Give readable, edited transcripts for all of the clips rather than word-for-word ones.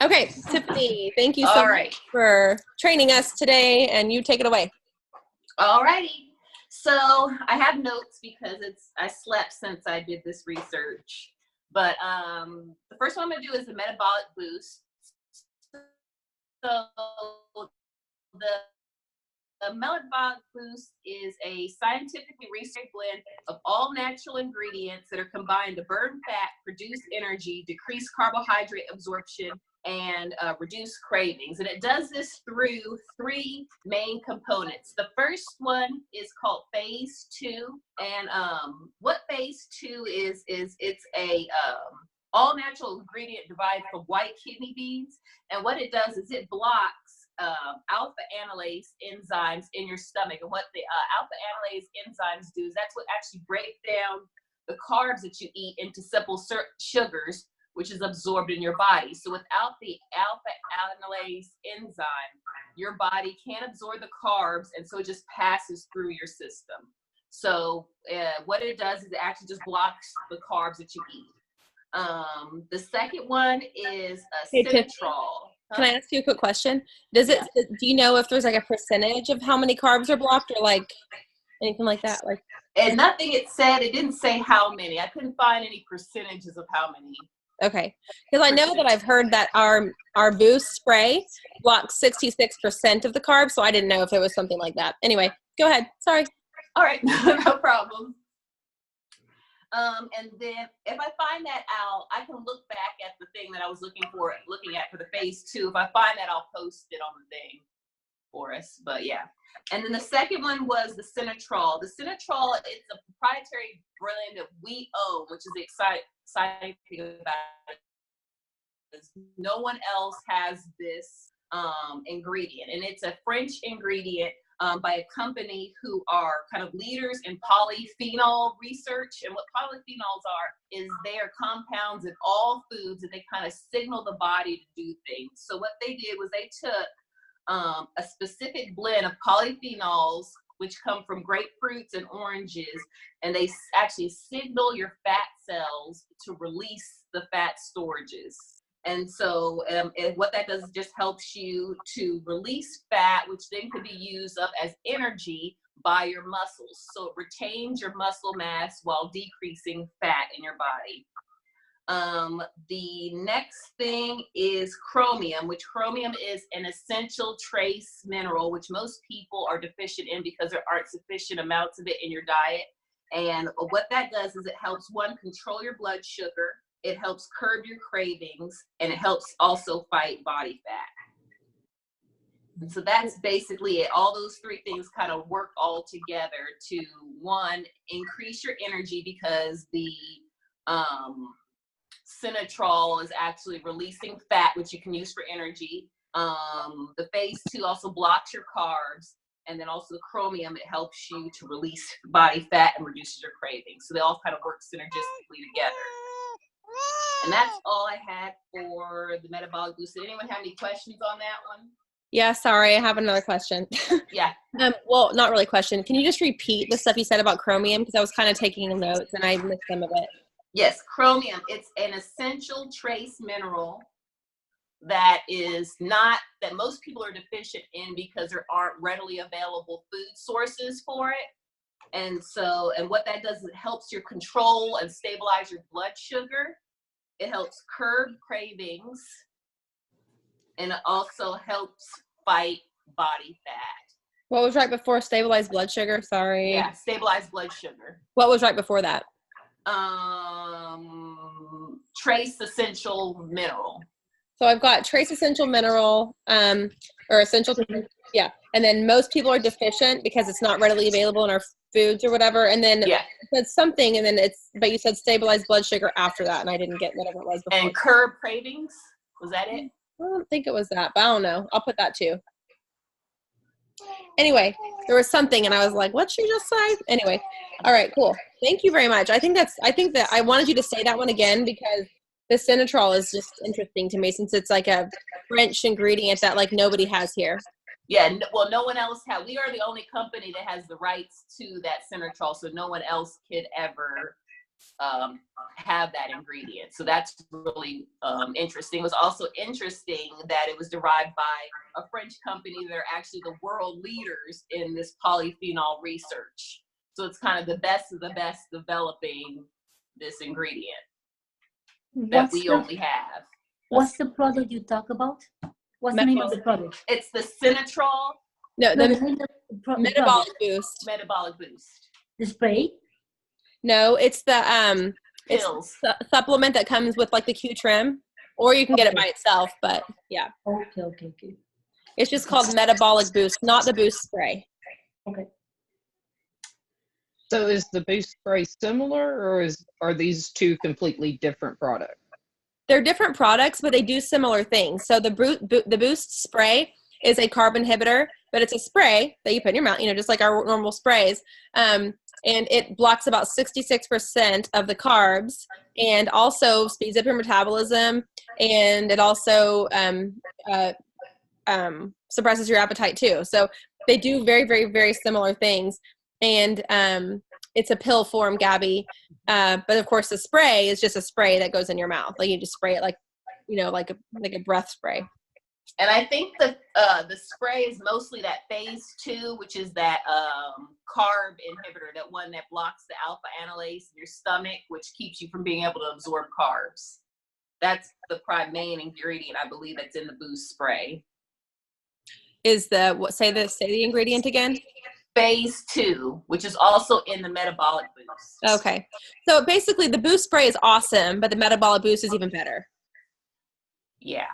Okay, Tiffany, thank you so All much right. for training us today, and you take it away. All righty. So I have notes because I slept since I did this research. But the first one I'm gonna do is the metabolic boost. So the metabolic boost is a scientifically researched blend of all natural ingredients that are combined to burn fat, produce energy, decrease carbohydrate absorption, and reduce cravings. And it does this through three main components. The first one is called phase 2. And what phase 2 is it's a all natural ingredient derived from white kidney beans. And what it does is it blocks alpha amylase enzymes in your stomach. And what the alpha amylase enzymes do is that's what actually break down the carbs that you eat into simple sugars, which is absorbed in your body. So without the alpha amylase enzyme, your body can't absorb the carbs, and so it just passes through your system. So what it does is it actually just blocks the carbs that you eat. The second one is Cinetrol. Can I ask you a quick question? Do you know if there's like a percentage of how many carbs are blocked or like anything like that? Like, and nothing it didn't say how many. I couldn't find any percentages of how many. Okay. Because I know that I've heard that our Boost spray blocks 66% of the carbs, so I didn't know if it was something like that. Anyway, go ahead. Sorry. All right, no problem. And then if I find that out, I can look back at the thing that I was looking at for the phase 2. If I find that, I'll post it on the thing for us. But yeah. And then the second one was the Cinetrol. The Cinetrol, it's a proprietary brand that we own, which is the exciting thing about it. No one else has this ingredient, and it's a French ingredient by a company who are kind of leaders in polyphenol research. And what polyphenols are is they are compounds in all foods and they kind of signal the body to do things. So what they did was they took a specific blend of polyphenols, which come from grapefruits and oranges, and they actually signal your fat cells to release the fat storages. And so what that does is just helps you to release fat, which then could be used up as energy by your muscles. So it retains your muscle mass while decreasing fat in your body. The next thing is chromium, which chromium is an essential trace mineral, which most people are deficient in because there aren't sufficient amounts of it in your diet. And what that does is it helps, one, control your blood sugar. It helps curb your cravings, and it helps also fight body fat. And so that's basically it. All those three things kind of work all together to, one, increase your energy because the Cinetrol is actually releasing fat, which you can use for energy. The phase 2 also blocks your carbs. And then also the chromium, it helps you to release body fat and reduces your cravings. So they all kind of work synergistically together. And that's all I had for the metabolic boost. Did anyone have any questions on that one? Yeah, sorry, I have another question. Yeah. Well, not really a question. Can you just repeat the stuff you said about chromium? Because I was kind of taking notes and I missed some of it. Yes, chromium. It's an essential trace mineral that most people are deficient in because there aren't readily available food sources for it. And what that does is it helps you control and stabilize your blood sugar. It helps curb cravings, and it also helps fight body fat. What was right before stabilized blood sugar? Sorry. Yeah, stabilized blood sugar. What was right before that? Trace essential mineral. So I've got trace essential mineral, or essential, yeah. And then most people are deficient because it's not readily available in our foods or whatever. And then yeah, it's something, and then but you said stabilized blood sugar after that, and I didn't get whatever it was before. And curb cravings, was that it? I don't think it was that, but I don't know. I'll put that too. Anyway, there was something, and I was like, what'd she just say? Anyway, all right, cool. Thank you very much. I think that I wanted you to say that one again because the Cinetrol is just interesting to me since it's like a French ingredient that like nobody has here. Yeah, well, no one else has. We are the only company that has the rights to that Cinetrol, so no one else could ever have that ingredient. So that's really interesting. It was also interesting that it was derived by a French company that are actually the world leaders in this polyphenol research. So it's kind of the best of the best developing this ingredient that we only have. What's the product you talk about? What's the name of the product? It's the Sinatrol. No, the Metabolic Boost. Metabolic Boost. The spray? No, it's the pills. It's supplement that comes with like the Q-Trim, or you can get it by itself. But yeah. Okay. It's just called Metabolic Boost, not the Boost spray. Okay. So is the Boost spray similar, or are these two completely different products? They're different products, but they do similar things. So the Boost spray is a carb inhibitor, but it's a spray that you put in your mouth, just like our normal sprays. And it blocks about 66% of the carbs, and also speeds up your metabolism, and it also suppresses your appetite too. So they do very, very, very similar things. And it's a pill form, Gabby. But of course, the spray is just a spray that goes in your mouth. Like you just spray it like a breath spray. And I think the spray is mostly that phase 2, which is that carb inhibitor, that one that blocks the alpha amylase in your stomach, which keeps you from being able to absorb carbs. That's the main ingredient, I believe, that's in the Boost spray. Is say the ingredient again? Phase 2, which is also in the Metabolic Boost. Okay. So basically the Boost spray is awesome, but the Metabolic Boost is even better. Yeah.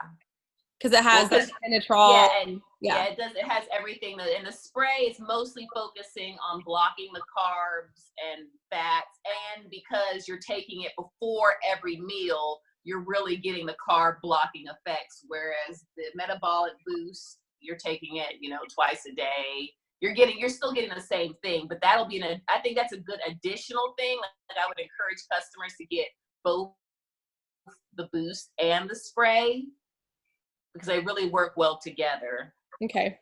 Because it has the Sinatrol. Yeah, it does. It has everything. And the spray is mostly focusing on blocking the carbs and fats. And because you're taking it before every meal, you're really getting the carb blocking effects. Whereas the Metabolic Boost, you're taking it, twice a day. You're still getting the same thing, but that'll be I think that's a good additional thing. Like I would encourage customers to get both the Boost and the spray, because they really work well together. Okay.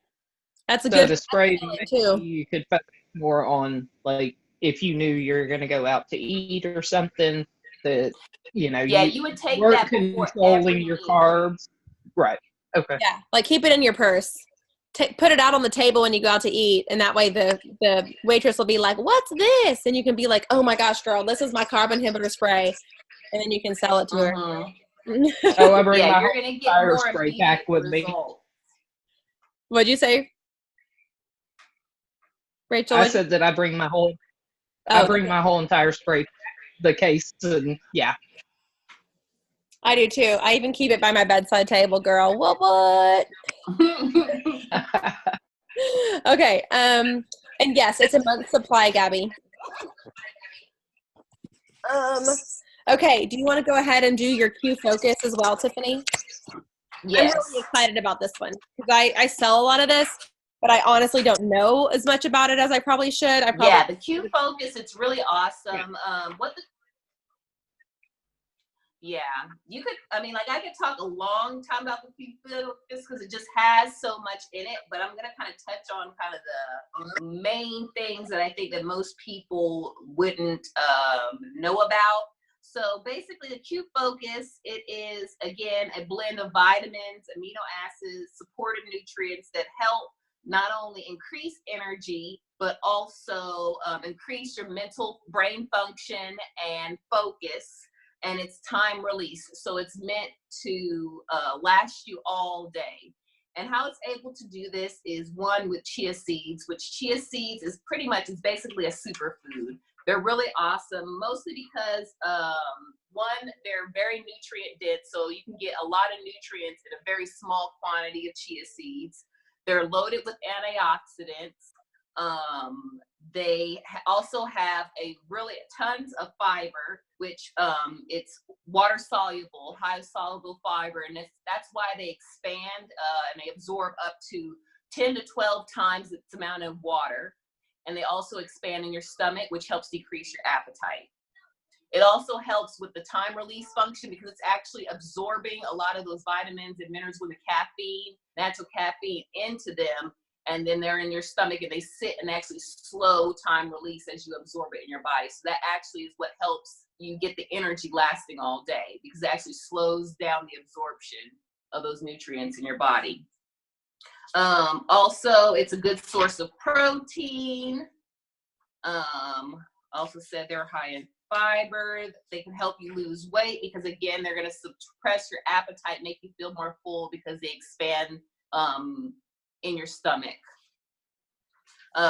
That's a good the spray too. You could focus more on, like, if you knew you're going to go out to eat or something, that you would take work that before controlling your carbs. Right. Okay. Yeah. Like keep it in your purse. Put it out on the table when you go out to eat, and that way the waitress will be like, "What's this?" And you can be like, "Oh my gosh, girl, this is my carb inhibitor spray," and then you can sell it to her. Oh, I bring my you're gonna get entire more spray pack with me. What'd you say, Rachel? I said that I bring my whole entire spray, the case, and yeah. I do too. I even keep it by my bedside table, girl. What? Okay. And yes, it's a month's supply, Gabby. Okay. Do you want to go ahead and do your Q Focus as well, Tiffany? Yes. I'm really excited about this one because I sell a lot of this, but I honestly don't know as much about it as I probably should. The Q Focus, it's really awesome. You could, I could talk a long time about the Q Focus because it just has so much in it, but I'm going to kind of touch on kind of the main things that I think that most people wouldn't know about. So basically the Q Focus, it is, again, a blend of vitamins, amino acids, supportive nutrients that help not only increase energy, but also increase your mental brain function and focus. And it's time release. So it's meant to last you all day. And how it's able to do this is, one, with chia seeds, which chia seeds is basically a superfood. They're really awesome, mostly because, one, they're very nutrient dense. So you can get a lot of nutrients in a very small quantity of chia seeds. They're loaded with antioxidants. They also have tons of fiber, which it's water soluble, high soluble fiber, and that's why they expand and they absorb up to 10 to 12 times its amount of water. And they also expand in your stomach, which helps decrease your appetite. It also helps with the time release function because it's actually absorbing a lot of those vitamins and minerals with the caffeine, natural caffeine, into them. and then they're in your stomach and they sit and actually slow time release as you absorb it in your body. So that actually is what helps you get the energy lasting all day, because it actually slows down the absorption of those nutrients in your body. Also, it's a good source of protein. Also said they're high in fiber. They can help you lose weight because, again, they're going to suppress your appetite, make you feel more full because they expand in your stomach.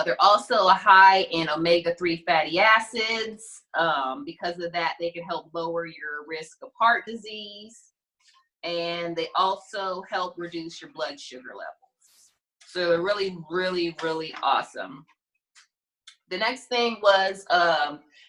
They're also high in omega-3 fatty acids. Because of that, they can help lower your risk of heart disease. And they also help reduce your blood sugar levels. So they're really, really, really awesome. The next thing was,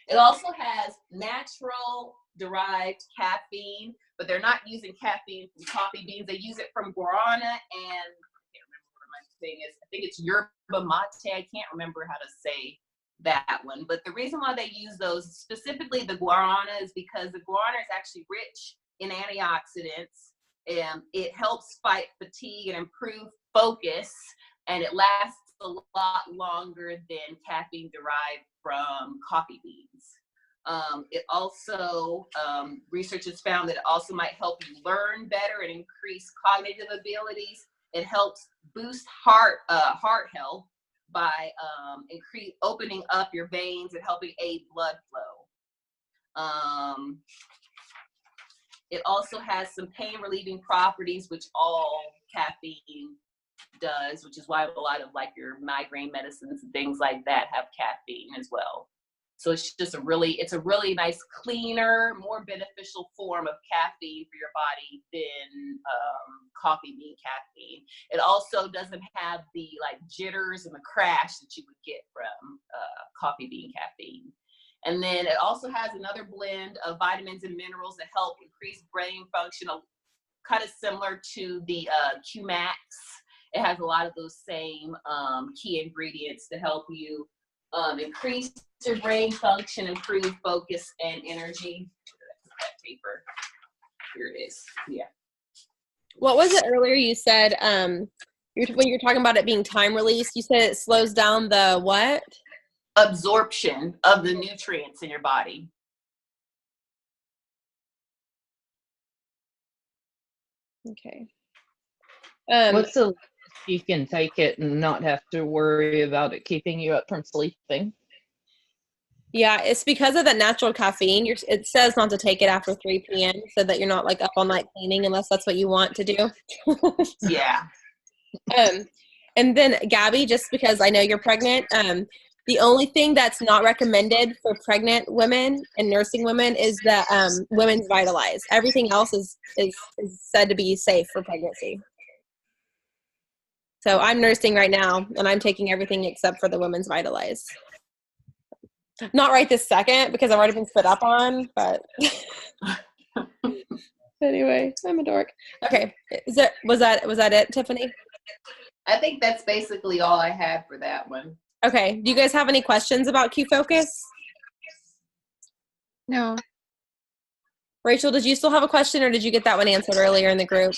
it also has natural derived caffeine, but they're not using caffeine from coffee beans. They use it from guarana, and I can't remember what my thing is. I think it's yerba mate. I can't remember how to say that one. But the reason why they use those, specifically the guarana, is because the guarana is actually rich in antioxidants. It helps fight fatigue and improve focus, and it lasts a lot longer than caffeine derived from coffee beans. It also, research has found that it also might help you learn better and increase cognitive abilities. It helps boost heart health by opening up your veins and helping aid blood flow. It also has some pain relieving properties, which all caffeine does, which is why a lot of like your migraine medicines and things like that have caffeine as well. So it's just it's a really nice, cleaner, more beneficial form of caffeine for your body than coffee bean caffeine. It also doesn't have the like jitters and the crash that you would get from coffee bean caffeine. And then it also has another blend of vitamins and minerals that help increase brain function, kind of similar to the Qmax. It has a lot of those same key ingredients to help you increase your brain function, improve focus and energy. That paper. Here it is. Yeah. What was it earlier you said, when you're talking about it being time released, you said it slows down the what? Absorption of the nutrients in your body. Okay. What's the least you can take it and not have to worry about it keeping you up from sleeping? Yeah, it's because of that natural caffeine. It says not to take it after 3 p.m. so that you're not like up all night cleaning unless that's what you want to do. Yeah. And then Gabby, just because I know you're pregnant, the only thing that's not recommended for pregnant women and nursing women is the Women's Vitalize. Everything else is said to be safe for pregnancy. So I'm nursing right now, and I'm taking everything except for the Women's Vitalize. Not right this second because I've already been spit up on, but anyway, I'm a dork. Okay, was that it, Tiffany? I think that's basically all I had for that one. Okay, do you guys have any questions about Q Focus? No. Rachel, did you still have a question, or did you get that one answered earlier in the group?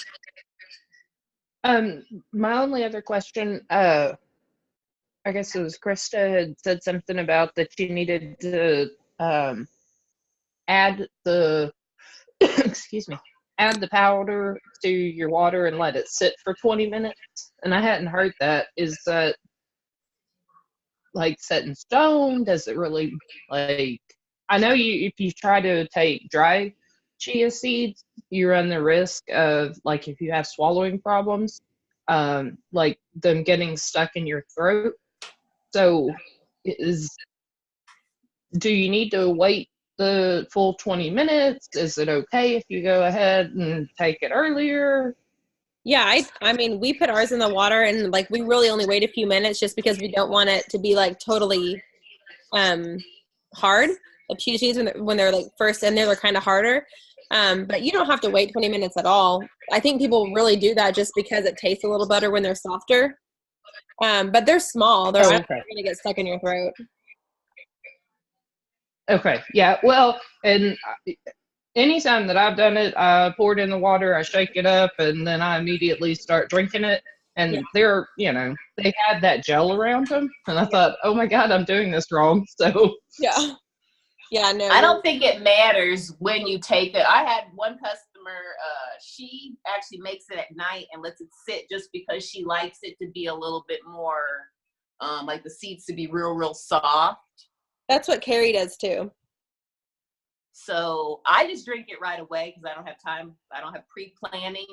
My only other question, I guess it was Krista had said something about that you needed to add the excuse me, add the powder to your water and let it sit for 20 minutes. And I hadn't heard that. Is that like set in stone? Does it really like, I know if you try to take dry chia seeds, you run the risk of like if you have swallowing problems, like them getting stuck in your throat. So do you need to wait the full 20 minutes? Is it okay if you go ahead and take it earlier? Yeah, I mean, we put ours in the water, and like we really only wait a few minutes just because we don't want it to be like totally hard. The chia seeds when they're like first in there, they're kind of harder. But you don't have to wait 20 minutes at all. I think people really do that just because it tastes a little better when they're softer. But they're small. They're not going to get stuck in your throat. Okay. Yeah. Well, and anytime that I've done it, I pour it in the water, I shake it up, and then I immediately start drinking it. And Yeah. they're, they had that gel around them. And I thought, oh my God, I'm doing this wrong. So Yeah. Yeah, no. I don't think it matters when you take it. I had one customer, she actually makes it at night and lets it sit just because she likes it to be a little bit more, like the seeds to be real soft. That's what Carrie does too. So I just drink it right away because I don't have time. I don't have pre-planning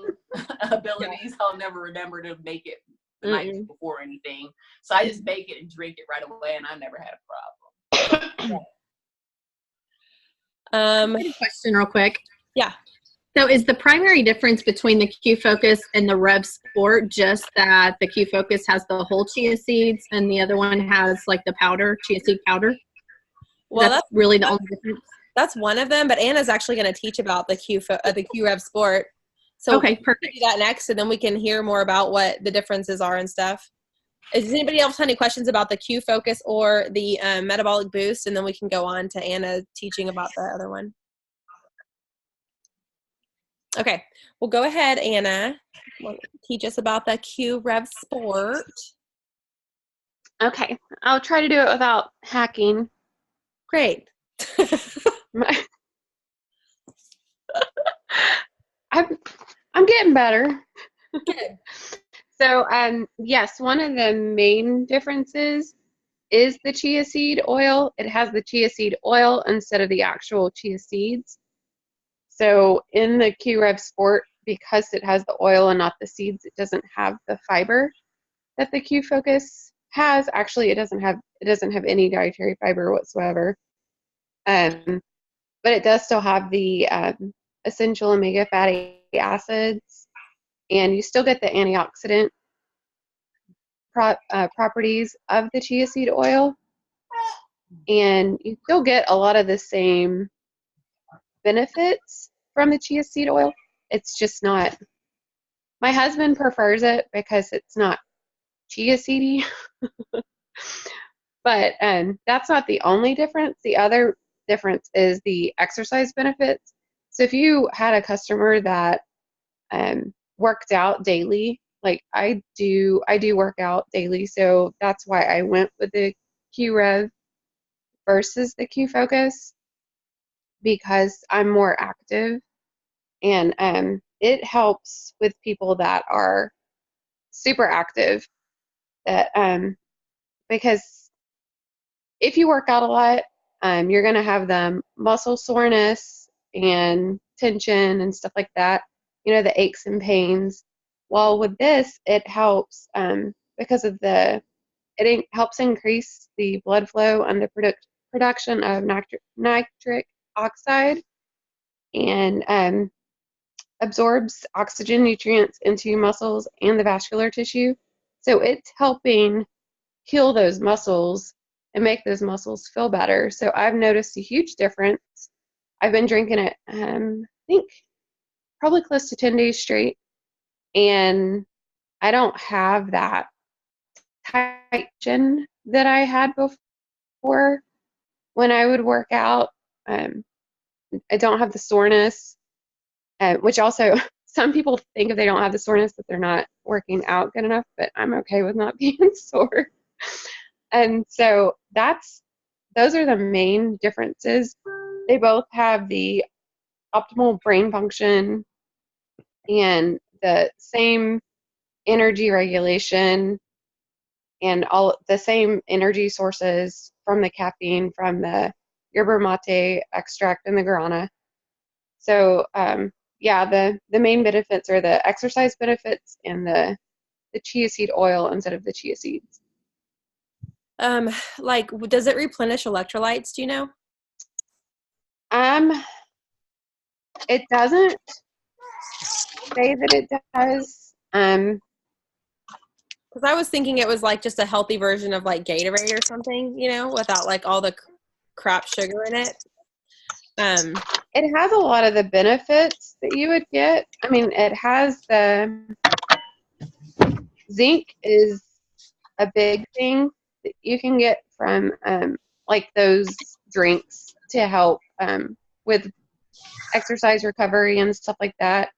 abilities. I'll never remember to make it the night before or anything. So I just make it and drink it right away, and I never had a problem. I have a question real quick. Yeah. So is the primary difference between the Q Focus and the Rev Sport just that the Q Focus has the whole chia seeds and the other one has like the powder, chia seed powder? Well, that's really the only difference. That's one of them, but Anna's actually going to teach about the Q Rev Sport. So okay, perfect. We'll do that next, and then we can hear more about what the differences are and stuff. Does anybody else have any questions about the Q Focus or the Metabolic Boost? And then we can go on to Anna teaching about the other one. Okay, well, go ahead, Anna. Teach us about the Q Rev Sport. Okay, I'll try to do it without hacking. Great. I'm getting better. Good. So, yes, one of the main differences is the chia seed oil. It has the chia seed oil instead of the actual chia seeds. So in the Q-Rev Sport, because it has the oil and not the seeds, it doesn't have the fiber that the Q-Focus has. Actually, it doesn't have any dietary fiber whatsoever. But it does still have the essential omega fatty acids, and you still get the antioxidant properties of the chia seed oil, and you still get a lot of the same benefits from the chia seed oil. It's just not, my husband prefers it because it's not chia seedy. But that's not the only difference. The other difference is the exercise benefits. So if you had a customer that worked out daily, like I do work out daily, so that's why I went with the Q-Rev versus the Q-Focus, because I'm more active, and it helps with people that are super active, that because if you work out a lot, you're going to have the muscle soreness and tension and stuff like that, the aches and pains. Well, with this, it helps because of it helps increase the blood flow and the production of nitric oxide, and absorbs oxygen nutrients into muscles and the vascular tissue. So it's helping heal those muscles and make those muscles feel better. So I've noticed a huge difference. I've been drinking it, I think, probably close to 10 days straight, and I don't have that tight chin that I had before when I would work out. I don't have the soreness, which also some people think if they don't have the soreness that they're not working out good enough, but I'm okay with not being sore. And so those are the main differences. They both have the optimal brain function and the same energy regulation and all the same energy sources from the caffeine, from the yerba mate extract and the guarana. So yeah, the main benefits are the exercise benefits and the chia seed oil instead of the chia seeds. Like, does it replenish electrolytes? Do you know? It doesn't say that it does. Because I was thinking it was like just a healthy version of like Gatorade or something, without like all the crap sugar in it. It has a lot of the benefits that you would get. I mean, it has the zinc is a big thing that you can get from like those drinks to help with exercise recovery and stuff like that.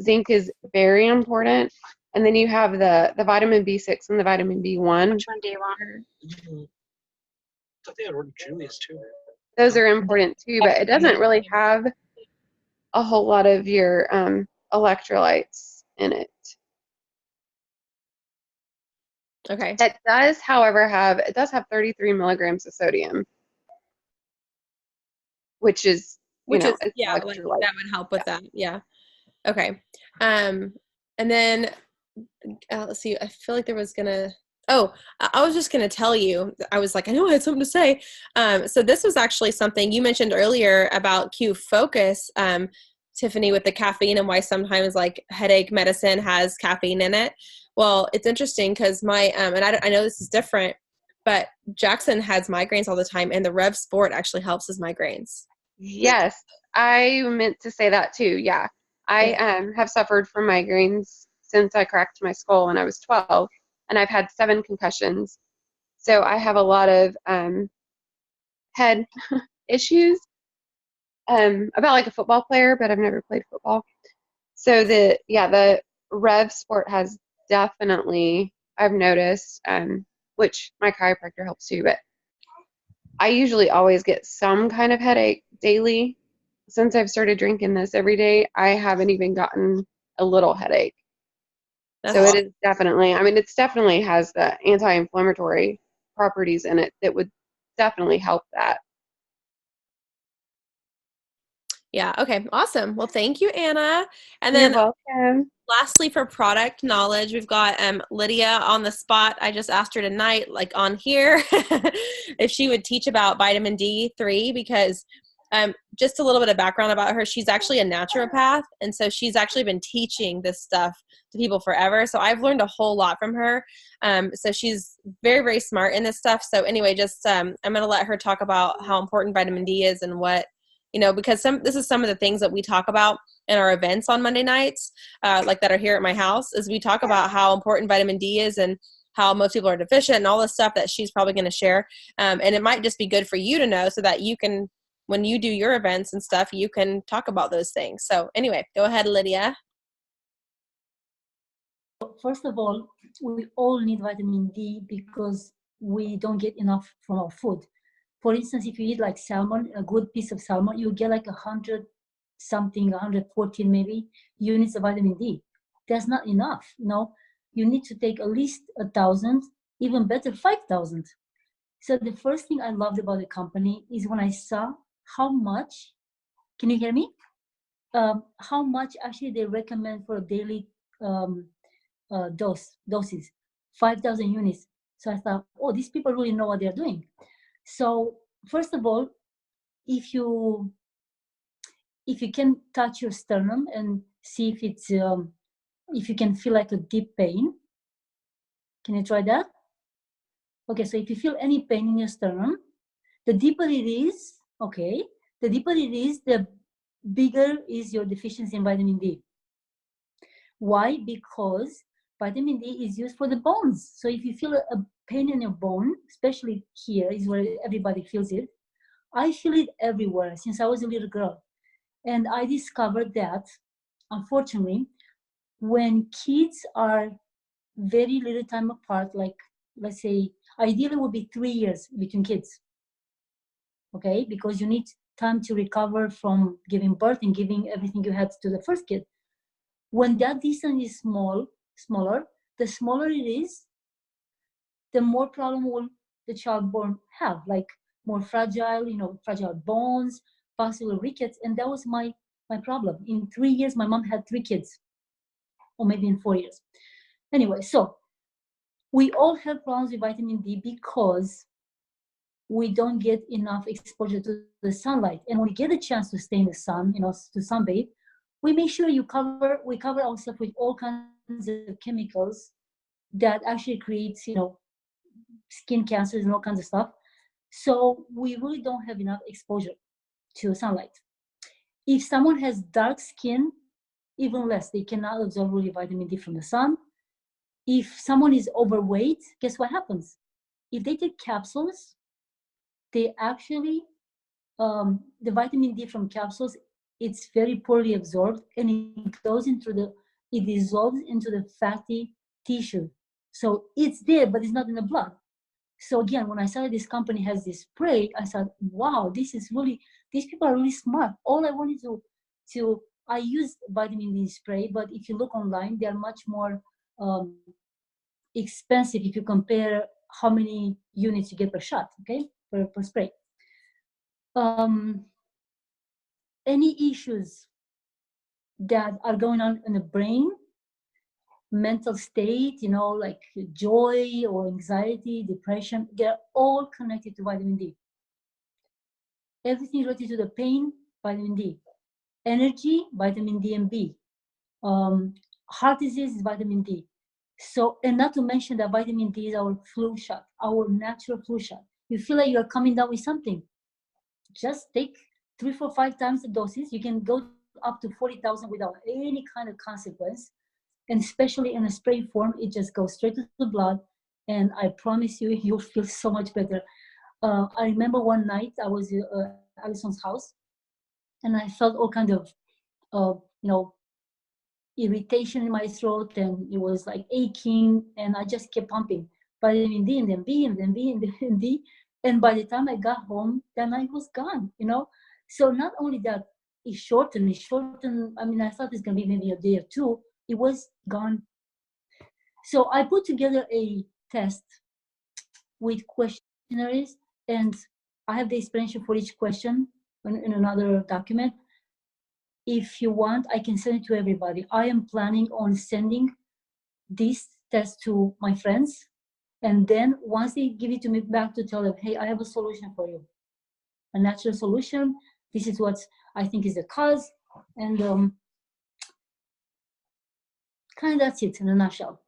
Zinc is very important. And then you have the vitamin B6 and the vitamin B1. Which one do you want? I thought they had ordered Julia's too. Those are important too, but it doesn't really have a whole lot of your electrolytes in it. Okay. It does, however, have 33 milligrams of sodium, which is Which is it's yeah, like electrolyte. that would help with that. Yeah. Okay. And then let's see. I feel like there was gonna. Oh, I was just gonna tell you. I was like, I know I had something to say. So this was actually something you mentioned earlier about Q Focus, Tiffany, with the caffeine and why sometimes like headache medicine has caffeine in it. Well, it's interesting because my and I know this is different, but Jackson has migraines all the time, and the Rev Sport actually helps his migraines. Yes, I meant to say that too. Yeah, I have suffered from migraines since I cracked my skull when I was 12, and I've had 7 concussions. So I have a lot of head issues. About like a football player, but I've never played football. So the Rev Sport has definitely, I've noticed, which my chiropractor helps too, but I usually always get some kind of headache daily. Since I've started drinking this every day, I haven't even gotten a little headache. So it is definitely, it's definitely has the anti-inflammatory properties in it that would definitely help that. Yeah. Okay. Awesome. Well, thank you, Anna. And You're then welcome. lastly, for product knowledge, we've got Lydia on the spot. I just asked her tonight, like on here, if she would teach about vitamin D3 because just a little bit of background about her. She's actually a naturopath, and so she's actually been teaching this stuff to people forever. So I've learned a whole lot from her. So she's very, very smart in this stuff. So anyway, just I'm going to let her talk about how important vitamin D is and what, because this is some of the things that we talk about in our events on Monday nights, like that are here at my house, is we talk about how important vitamin D is and how most people are deficient and all this stuff that she's probably going to share. And it might just be good for you to know so that you can, when you do your events and stuff, you can talk about those things. So anyway, go ahead, Lydia. First of all, we all need vitamin D because we don't get enough from our food. For instance, if you eat like salmon, a good piece of salmon, you get like 100 something, 114 maybe units of vitamin D. That's not enough. You need to take at least 1,000, even better 5,000. So the first thing I loved about the company is when I saw how much, can you hear me? How much actually they recommend for a daily doses, 5,000 units. So I thought, oh, these people really know what they're doing. So first of all, if you can touch your sternum and see if it's if you can feel like a deep pain, can you try that? Okay, so if you feel any pain in your sternum, the deeper it is, the bigger is your deficiency in vitamin D. Why? Because vitamin D is used for the bones. So if you feel a pain in your bone, especially here is where everybody feels it. I feel it everywhere since I was a little girl. And I discovered that, unfortunately, when kids are very little time apart, like let's say, ideally would be 3 years between kids. Okay, because you need time to recover from giving birth and giving everything you had to the first kid. When that distance is smaller, the smaller it is, the more problem will the child born have, like more fragile, fragile bones, possible rickets. And that was my problem. In 3 years, my mom had 3 kids, or maybe in 4 years. Anyway, so we all have problems with vitamin D because we don't get enough exposure to the sunlight. And when we get a chance to stay in the sun, to sunbathe, we make sure we cover ourselves with all kinds of chemicals that actually creates, skin cancers and all kinds of stuff. So we really don't have enough exposure to sunlight. If someone has dark skin, even less, they cannot absorb really vitamin D from the sun. If someone is overweight, guess what happens? If they take capsules, they actually, the vitamin D from capsules, it's very poorly absorbed and it goes into it dissolves into the fatty tissue. So it's there, but it's not in the blood. So again, when I saw this company has this spray, I thought, wow, these people are really smart. All I wanted I used vitamin D spray, but if you look online, they are much more expensive if you compare how many units you get per shot, okay, per spray. Any issues that are going on in the brain, mental state, like joy or anxiety, depression, they're all connected to vitamin D. Everything related to the pain, vitamin D. Energy, vitamin D and B. Heart disease is vitamin D. So, and not to mention that vitamin D is our flu shot, our natural flu shot. You feel like you're coming down with something, just take 3, 4, 5 times the doses. You can go up to 40,000 without any kind of consequence. And especially in a spray form, it just goes straight to the blood. And I promise you, you'll feel so much better. I remember one night I was at Allison's house, and I felt all kind of, irritation in my throat, and it was like aching, and I just kept pumping vitamin D and then B and then B and then D. And by the time I got home, that night was gone, So not only that, it shortened. I mean, I thought it's going to be maybe a day or two. It was gone. So I put together a test with questionnaires, and I have the explanation for each question in another document. If you want, I can send it to everybody. I am planning on sending this test to my friends. And then once they give it to me back, to tell them, hey, I have a solution for you, a natural solution. This is what I think is the cause. And kind of that's it in a nutshell.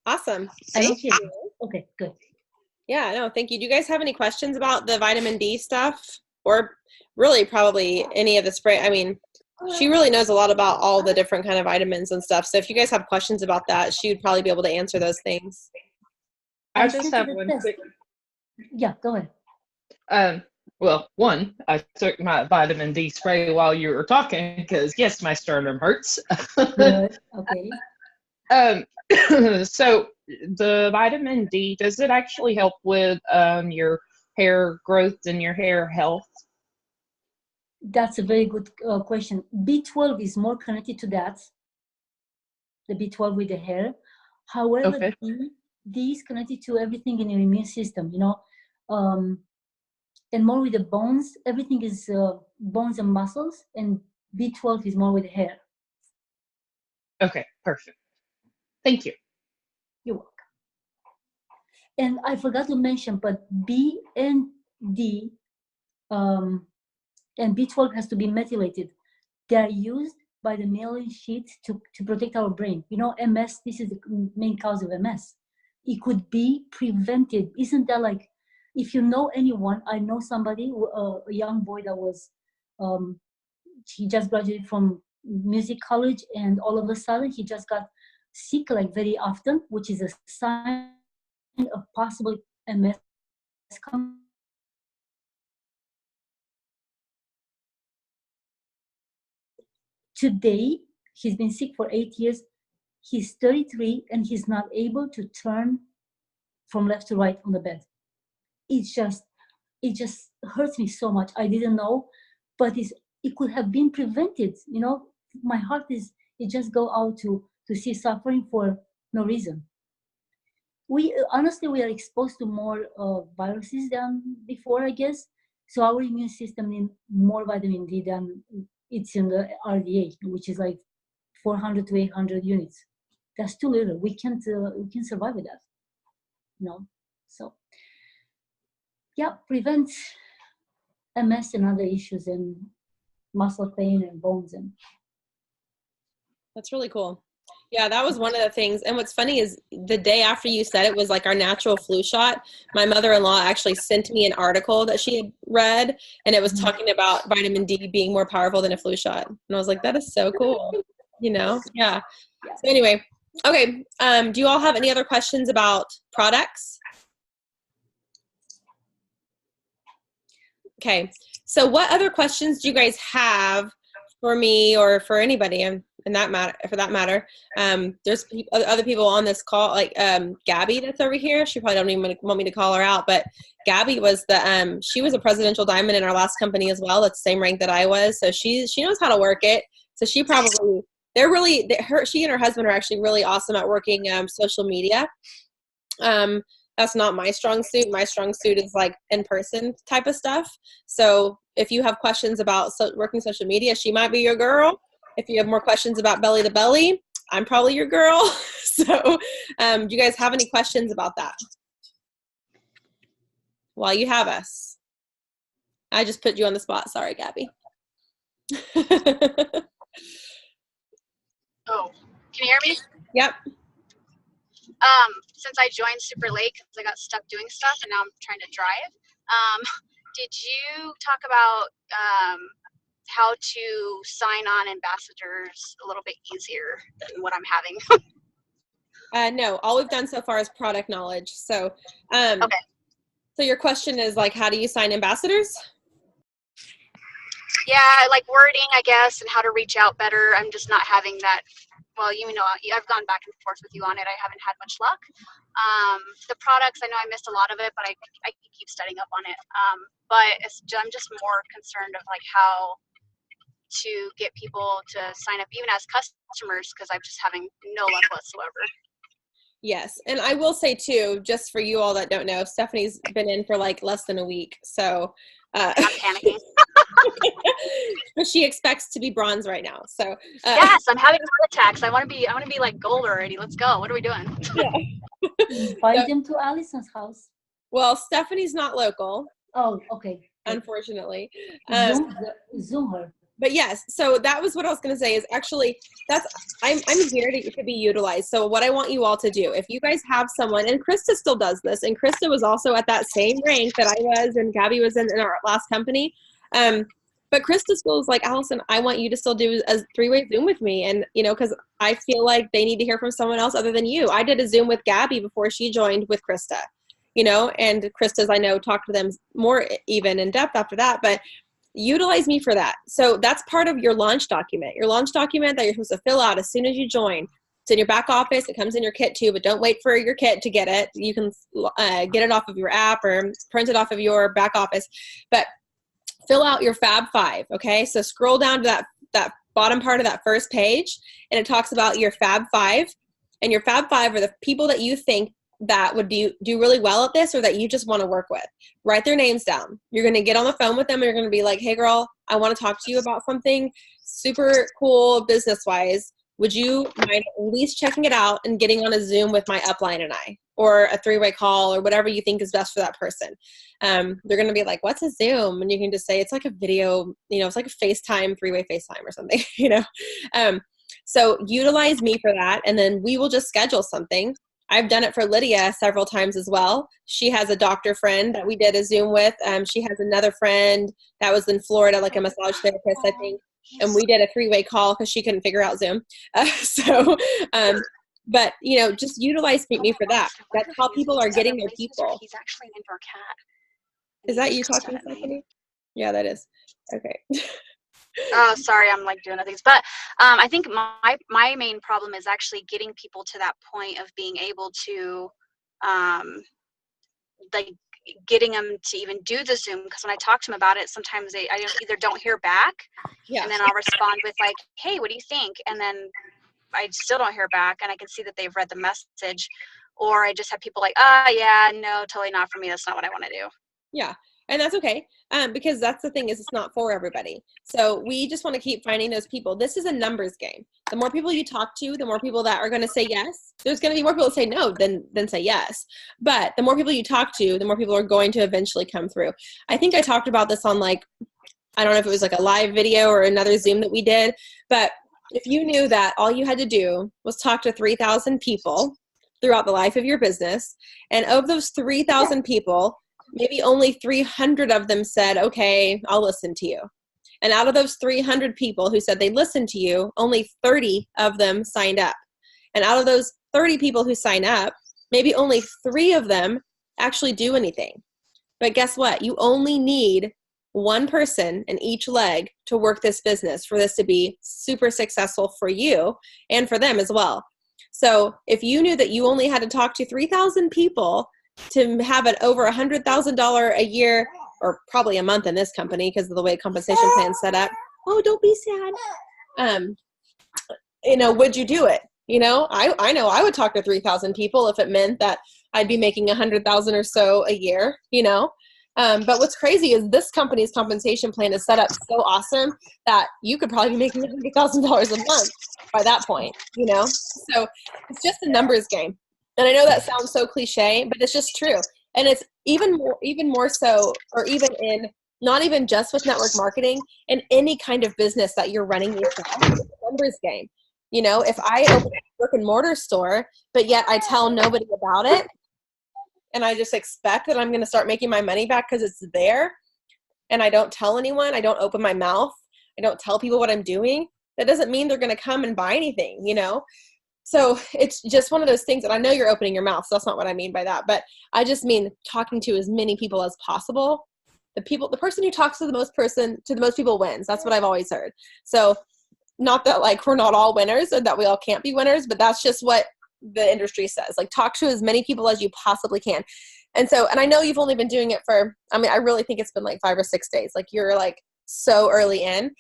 Awesome. Thank you. Okay, good. Yeah, no, thank you. Do you guys have any questions about the vitamin D stuff? Or really probably any of the spray? I mean, she really knows a lot about all the different kind of vitamins and stuff. So if you guys have questions about that, she would probably be able to answer those things. I just have one quick. Yeah, go ahead. Well, one, I took my vitamin D spray while you were talking because, yes, my sternum hurts. Good. Okay. So the vitamin D, does it actually help with your hair growth and your hair health? That's a very good question. B12 is more connected to that, the B12 with the hair. However, Okay. D is connected to everything in your immune system, and more with the bones. Everything is bones and muscles, and B12 is more with the hair. Okay, perfect. Thank you. You're welcome. And I forgot to mention, but B and D and B12 has to be methylated. They are used by the myelin sheath to protect our brain. MS, this is the main cause of MS. It could be prevented. Isn't that like, if you know anyone, I know somebody, a young boy that was, he just graduated from music college, and all of a sudden he just got sick like very often, which is a sign of possible MS. Today, he's been sick for 8 years. He's 33 and he's not able to turn from left to right on the bed. It just hurts me so much. I didn't know, but it could have been prevented. My heart it just go out to see suffering for no reason. We are exposed to more viruses than before, I guess. So our immune system needs more vitamin D than it's in the RDA, which is like 400 to 800 units. That's too little. We can't survive with that. So yeah, prevent MS and other issues and muscle pain and bones. And that's really cool. Yeah, that was one of the things. And what's funny is the day after you said it was like our natural flu shot, my mother-in-law actually sent me an article that she had read, and it was talking about vitamin D being more powerful than a flu shot. And I was like, that is so cool. Yeah. So anyway, okay. Do you all have any other questions about products? Okay. So what other questions do you guys have for me or for anybody in that matter, for that matter. There's other people on this call, like Gabby that's over here. She probably don't even want me to call her out, but Gabby was the she was a presidential diamond in our last company as well. That's the same rank that I was. So she knows how to work it. So she probably, she and her husband are actually really awesome at working social media. That's not my strong suit. My strong suit is like in-person type of stuff. So if you have questions about working social media, she might be your girl. If you have more questions about belly to belly, I'm probably your girl. So do you guys have any questions about that? While you have us. I just put you on the spot. Sorry, Gabby. Oh, can you hear me? Yep. Since I joined super late because I got stuck doing stuff and now I'm trying to drive, did you talk about how to sign on ambassadors a little bit easier than what I'm having? No, all we've done so far is product knowledge. So, Okay. So your question is like, how do you sign ambassadors? Yeah, like wording, I guess, and how to reach out better. I'm just not having that. Well, I've gone back and forth with you on it. I haven't had much luck. The products, I know I missed a lot of it, but I keep studying up on it. But I'm just more concerned of like how to get people to sign up, even as customers, because I'm just having no luck whatsoever. Yes. And I will say too, just for you all that don't know, Stephanie's been in for like less than a week. So I'm panicking. but she expects to be bronze right now. So yes, I'm having heart attacks. I want to be like gold already. Let's go. What are we doing? Yeah. Invite them to Allison's house. Well, Stephanie's not local. Oh, okay. Unfortunately. Zoom her. But yes, so that was what I was going to say is actually I'm here to be utilized. So what I want you all to do, if you guys have someone, and Krista still does this, and Krista was also at that same rank that I was and Gabby was in our last company. But Krista still is like, Allison, I want you to still do a 3-way Zoom with me. And, because I feel like they need to hear from someone else other than you. I did a Zoom with Gabby before she joined with Krista, and Krista's, I know, talked to them more even in depth after that, but utilize me for that. So that's part of your launch document. Your launch document that you're supposed to fill out as soon as you join. It's in your back office. It comes in your kit too, but don't wait for your kit to get it. You can get it off of your app or print it off of your back office. But fill out your Fab 5, okay? So scroll down to that bottom part of that first page, and it talks about your Fab 5. And your Fab 5 are the people that you think that would do really well at this or that you just want to work with. Write their names down. You're going to get on the phone with them and you're going to be like, hey girl, I want to talk to you about something super cool business-wise. Would you mind at least checking it out and getting on a Zoom with my upline and I, or a 3-way call, or whatever you think is best for that person? They're going to be like, what's a Zoom? And you can just say, it's like a video, it's like a FaceTime, 3-way FaceTime or something, So utilize me for that. And then we will just schedule something. I've done it for Lydia several times as well. She has a doctor friend that we did a Zoom with. She has another friend that was in Florida, like a massage therapist, I think. And we did a 3-way call because she couldn't figure out Zoom. But, just utilize me for that. That's how people are getting their people. He's actually an indoor cat. Is that you talking, Stephanie? Yeah, that is. Okay. Oh, sorry, I'm like doing other things. But I think my main problem is actually getting people to that point of being able to, like, getting them to even do the Zoom. Because when I talk to them about it, sometimes I either don't hear back, and then I'll respond with like, hey, what do you think? And then I still don't hear back, and I can see that they've read the message, or I just have people like, yeah, no, totally not for me. That's not what I want to do. Yeah. And that's okay, because that's the thing is it's not for everybody. So we just want to keep finding those people. This is a numbers game. The more people you talk to, the more people that are going to say yes. There's going to be more people that say no than say yes. But the more people you talk to, the more people are going to eventually come through. I think I talked about this on I don't know if it was like a live video or another Zoom that we did. But if you knew that all you had to do was talk to 3,000 people throughout the life of your business, and of those 3,000 people, maybe only 300 of them said, okay, I'll listen to you. And out of those 300 people who said they listened to you, only 30 of them signed up. And out of those 30 people who sign up, maybe only 3 of them actually do anything. But guess what? You only need one person in each leg to work this business for this to be super successful for you and for them as well. So if you knew that you only had to talk to 3,000 people to have an over $100,000 a year, or probably a month in this company because of the way compensation plan's set up. Oh, don't be sad. Would you do it? I know I would talk to 3,000 people if it meant that I'd be making 100,000 or so a year, but what's crazy is this company's compensation plan is set up so awesome that you could probably be making $100,000 a month by that point, so it's just a numbers game. And I know that sounds so cliche, but it's just true. And it's even more so, or even in, not even just with network marketing, in any kind of business that you're running yourself, it's a numbers game. If I open a brick and mortar store, but yet I tell nobody about it, and I just expect that I'm going to start making my money back because it's there, and I don't tell anyone, I don't open my mouth, I don't tell people what I'm doing, that doesn't mean they're going to come and buy anything, So it's just one of those things, and I know you're opening your mouth, so that's not what I mean by that, but I just mean talking to as many people as possible. The person who talks to the most people wins. That's what I've always heard. So not that like we're not all winners and that we all can't be winners, but that's just what the industry says. Like, talk to as many people as you possibly can. And I know you've only been doing it for, I really think it's been like 5 or 6 days. Like, you're like so early in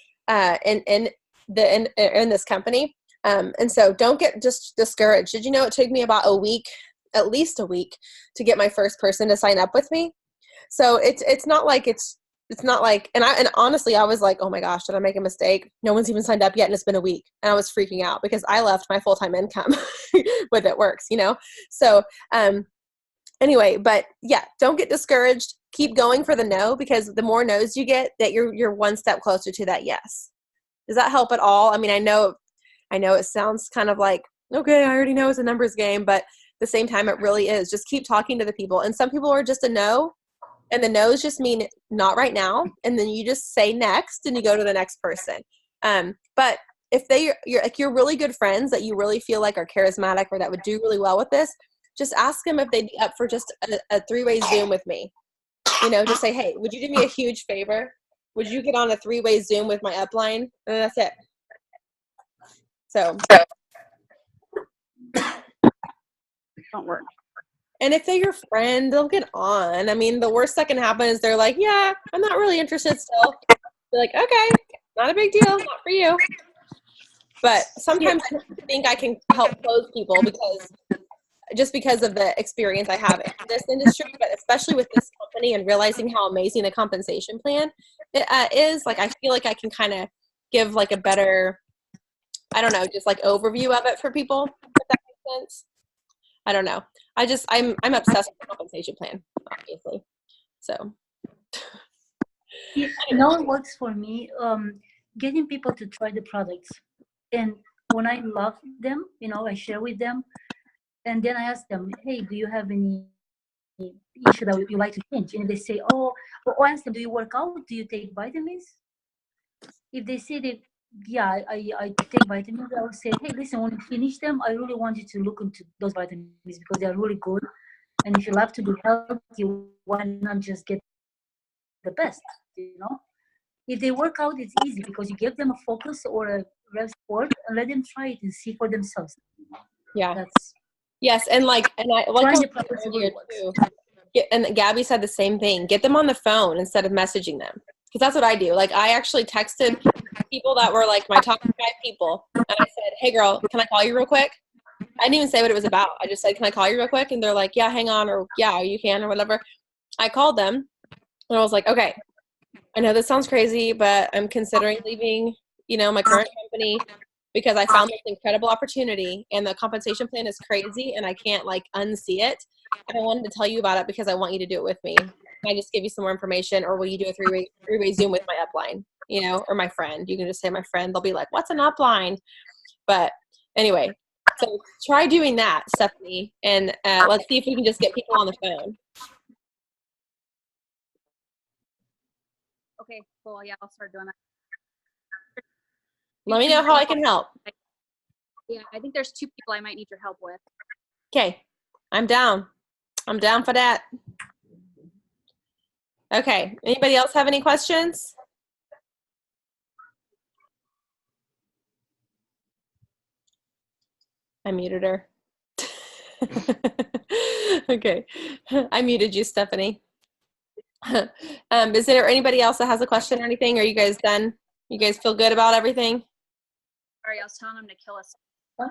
this company. And so don't get just discouraged. Did you know it took me about at least a week to get my first person to sign up with me? So it's not like, and honestly, I was like, oh my gosh, did I make a mistake? No one's even signed up yet, and it's been a week. And I was freaking out because I left my full-time income with It Works, So anyway, but yeah, don't get discouraged. Keep going for the no, because the more no's you get, that you're one step closer to that yes. Does that help at all? I know it sounds kind of like, okay, I already know it's a numbers game, but at the same time, it really is. Just keep talking to the people. And some people are just a no, and the no's just mean not right now. And then you just say next, and you go to the next person. But if you're really good friends that you really feel like are charismatic or that would do really well with this, just ask them if they'd be up for just a 3-way Zoom with me. Just say, hey, would you do me a huge favor? Would you get on a 3-way Zoom with my upline? And that's it. So Don't work. And if they're your friend, they'll get on. The worst that can happen is they're like, yeah, I'm not really interested still. You're like, okay, not a big deal, not for you. But sometimes I think I can help close people because of the experience I have in this industry, but especially with this company and realizing how amazing the compensation plan is. Like, I feel like I can kind of give like a better, I don't know, just like overview of it for people, if that makes sense. I don't know. I'm obsessed with the compensation plan, obviously. So. It works for me. Getting people to try the products, and when I love them, I share with them, and then I ask them, hey, do you have any issue that you like to change? And they say, or ask them, do you work out? Do you take vitamins? If they say that, yeah, I take vitamins, I will say, hey, listen, when you finish them, I really want you to look into those vitamins because they are really good. And if you love to be healthy, why not just get the best, If they work out, it's easy because you give them a focus or a rep sport and let them try it and see for themselves. Yeah. Yes, and I earlier too. And Gabby said the same thing. Get them on the phone instead of messaging them, because that's what I do. Like, I actually texted people that were like my top 5 people, and I said, hey girl, can I call you real quick? I didn't even say what it was about. I just said, can I call you real quick? And they're like, yeah, hang on, or yeah, you can, or whatever. I called them and I was like, okay, I know this sounds crazy, but I'm considering leaving, my current company because I found this incredible opportunity, and the compensation plan is crazy and I can't like unsee it. And I wanted to tell you about it because I want you to do it with me. Can I just give you some more information, or will you do a 3-way Zoom with my upline, or my friend? You can just say my friend. They'll be like, what's an upline? But anyway, so try doing that, Stephanie, and let's see if we can just get people on the phone. Okay, cool. Yeah, I'll start doing that. Let me know how I can help. Yeah, I think there's 2 people I might need your help with. Okay, I'm down. I'm down for that. Okay. Anybody else have any questions? I muted her. Okay. I muted you, Stephanie. Is there anybody else that has a question or anything? Are you guys done? You guys feel good about everything? Sorry, I was telling him to kill us. I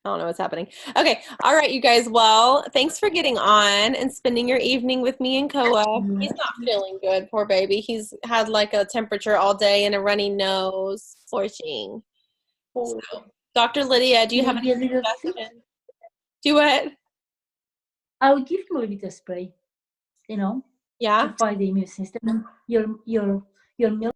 don't know what's happening. Okay. All right, you guys. Well, thanks for getting on and spending your evening with me and Koa. He's not feeling good, poor baby. He's had like a temperature all day and a runny nose. Poor thing. So, Dr. Lydia, do you have Maybe any a little suggestions? Do what? I would give him a little bit of spray, you know, Yeah. to fight the immune system. Your milk